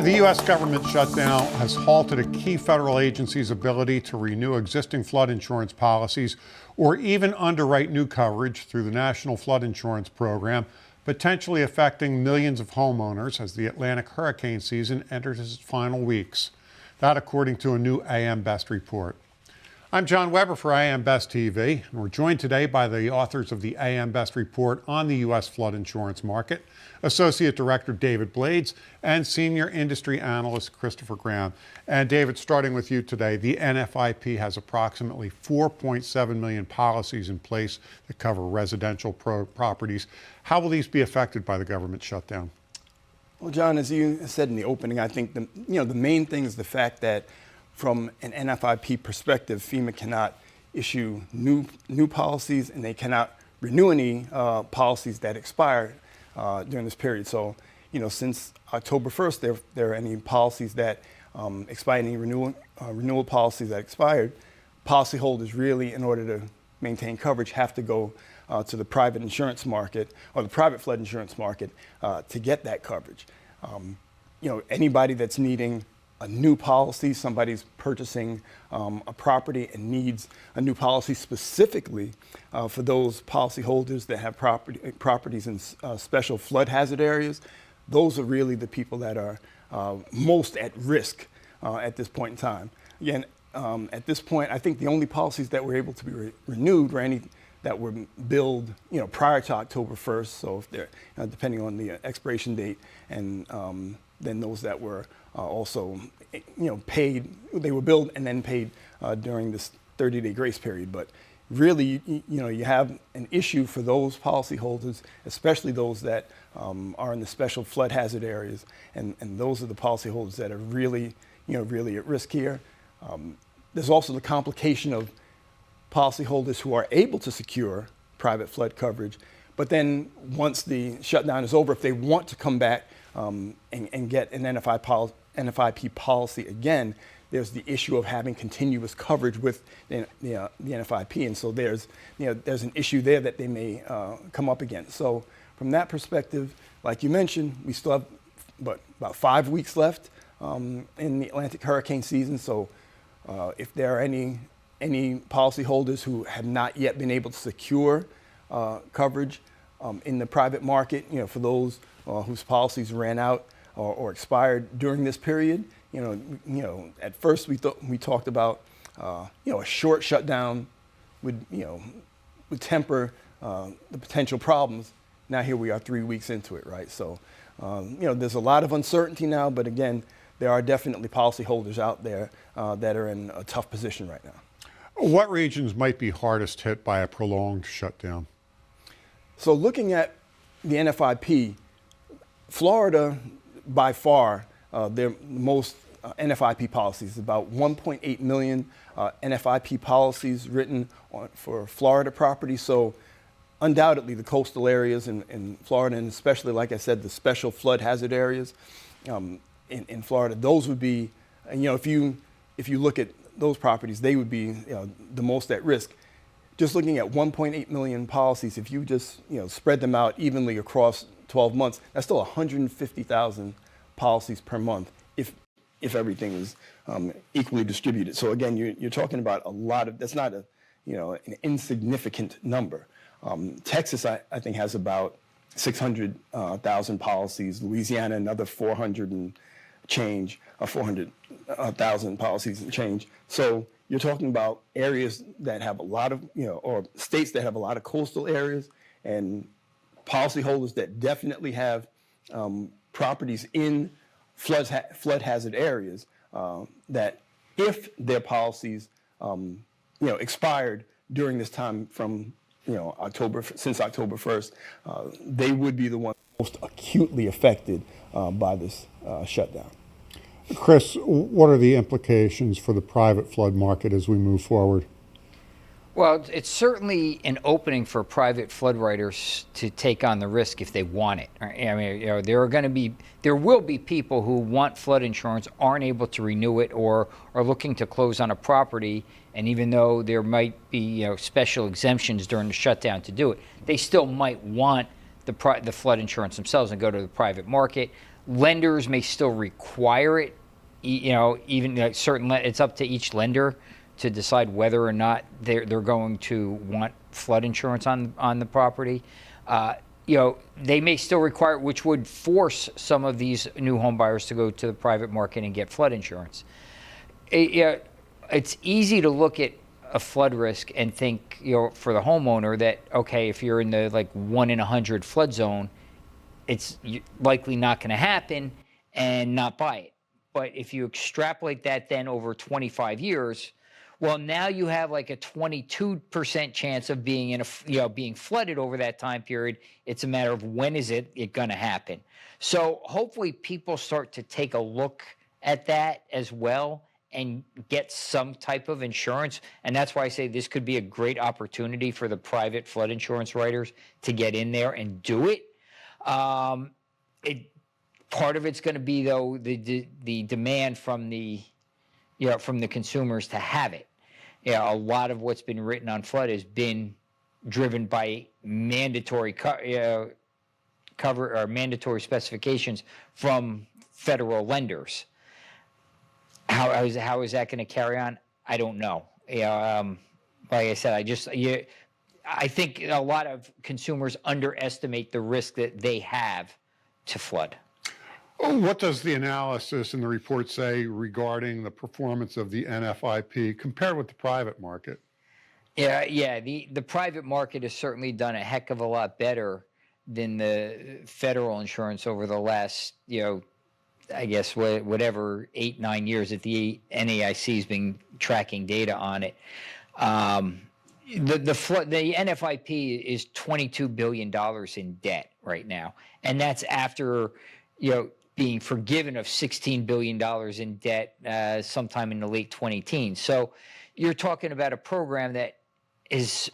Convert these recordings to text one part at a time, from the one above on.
The U.S. government shutdown has halted a key federal agency's ability to renew existing flood insurance policies or even underwrite new coverage through the National Flood Insurance Program, potentially affecting millions of homeowners as the Atlantic hurricane season enters its final weeks. That according to a new AM Best report. I'm John Weber for AM Best TV, and we're joined today by the authors of the AM Best report on the U.S. flood insurance market, Associate Director David Blades and Senior Industry Analyst Christopher Graham. And David, starting with you today, the NFIP has approximately 4.7 million policies in place that cover residential properties. How will these be affected by the government shutdown? Well, John, as you said in the opening, I think the main thing is the fact that from an NFIP perspective, FEMA cannot issue new policies, and they cannot renew any policies that expire during this period. So, since October 1st, there are any policies that expire, any renewal policies that expired, policyholders really, in order to maintain coverage, have to go to the private insurance market or the private flood insurance market to get that coverage. Anybody that's needing a new policy, somebody's purchasing a property and needs a new policy specifically for those policyholders that have properties in special flood hazard areas, those are really the people that are most at risk at this point in time. Again, at this point, I think the only policies that were able to be renewed were any that were billed, prior to October 1st. So if they're depending on the expiration date, and then those that were also, paid, they were billed and then paid during this 30-day grace period. But really, you have an issue for those policyholders, especially those that are in the special flood hazard areas, and those are the policyholders that are really, really at risk here. There's also the complication of policyholders who are able to secure private flood coverage, but then once the shutdown is over, if they want to come back and get an NFIP policy again, there's the issue of having continuous coverage with the NFIP, and so there's an issue there that they may come up against. So from that perspective, like you mentioned, we still have about 5 weeks left in the Atlantic hurricane season. So if there are any policyholders who have not yet been able to secure coverage in the private market, for those whose policies ran out or expired during this period, at first we talked about a short shutdown would temper the potential problems. Now here we are 3 weeks into it, right? So there's a lot of uncertainty now, but again, there are definitely policyholders out there that are in a tough position right now. What regions might be hardest hit by a prolonged shutdown? So looking at the NFIP, Florida, by far, their most NFIP policies, about 1.8 million NFIP policies written for Florida property. So undoubtedly the coastal areas in Florida, and especially, like I said, the special flood hazard areas in Florida, those would be, if you look at those properties, they would be the most at risk. Just looking at 1.8 million policies, if you just spread them out evenly across 12 months, that's still 150,000 policies per month if everything is equally distributed. So again, you're talking about a lot of, that's not an insignificant number. Texas, I think, has about 600,000 policies. Louisiana, another 400 and change, 400,000 policies and change. So you're talking about areas that have a lot of, or states that have a lot of coastal areas, and policyholders that definitely have properties in flood hazard areas that if their policies, expired during this time from, since October 1st, they would be the ones most acutely affected by this shutdown. Chris, what are the implications for the private flood market as we move forward? Well, it's certainly an opening for private flood writers to take on the risk if they want it. I mean, there will be people who want flood insurance, aren't able to renew it, or are looking to close on a property, and even though there might be special exemptions during the shutdown to do it, they still might want the flood insurance themselves and go to the private market. Lenders may still require it, even like it's up to each lender to decide whether or not they're going to want flood insurance on the property. They may still require it, which would force some of these new home buyers to go to the private market and get flood insurance. It's easy to look at a flood risk and think, for the homeowner that, okay, if you're in the like 1 in 100 flood zone, it's likely not going to happen, and not buy it. But if you extrapolate that then over 25 years, well, now you have like a 22% chance of being being flooded over that time period. It's a matter of when is it going to happen. So hopefully people start to take a look at that as well and get some type of insurance. And that's why I say this could be a great opportunity for the private flood insurance writers to get in there and do it. Part of it's going to be, though, the demand from the consumers to have it. A lot of what's been written on flood has been driven by mandatory cover or mandatory specifications from federal lenders. How is that going to carry on? I don't know. Like I said, I think a lot of consumers underestimate the risk that they have to flood. What does the analysis in the report say regarding the performance of the NFIP compared with the private market? Yeah. The private market has certainly done a heck of a lot better than the federal insurance over the last, I guess whatever 8-9 years that the NAIC has been tracking data on it. The NFIP is $22 billion in debt right now, and that's after being forgiven of $16 billion in debt sometime in the late 2010s. So you're talking about a program that is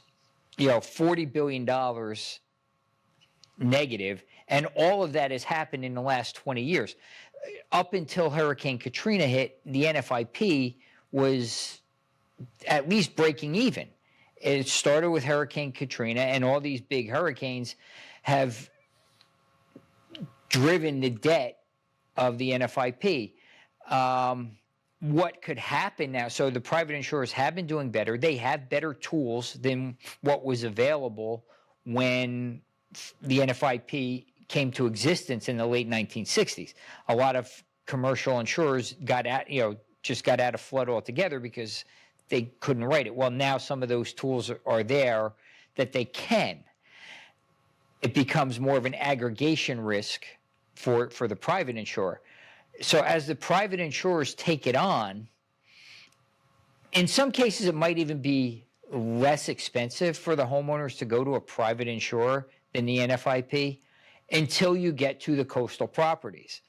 $40 billion negative, and all of that has happened in the last 20 years. Up until Hurricane Katrina hit, the NFIP was at least breaking even. It started with Hurricane Katrina, and all these big hurricanes have driven the debt of the NFIP. What could happen now? So the private insurers have been doing better. They have better tools than what was available when the NFIP came to existence in the late 1960s. A lot of commercial insurers just got out of flood altogether because they couldn't write it. Well, now some of those tools are there that they can. It becomes more of an aggregation risk for the private insurer. So as the private insurers take it on, in some cases it might even be less expensive for the homeowners to go to a private insurer than the NFIP until you get to the coastal properties,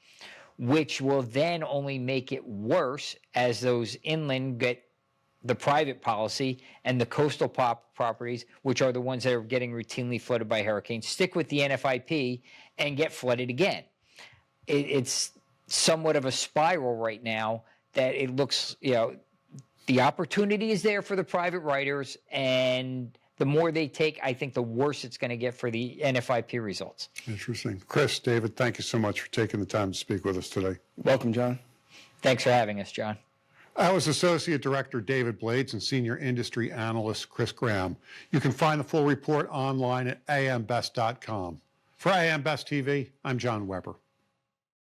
which will then only make it worse as those inland get the private policy, and the coastal properties, which are the ones that are getting routinely flooded by hurricanes, stick with the NFIP and get flooded again. It's somewhat of a spiral right now that it looks, the opportunity is there for the private writers, and the more they take, I think the worse it's going to get for the NFIP results. Interesting. Chris, David, thank you so much for taking the time to speak with us today. Welcome, John. Thanks for having us, John. I was Associate Director David Blades and Senior Industry Analyst Chris Graham. You can find the full report online at ambest.com. For AM Best TV, I'm John Weber.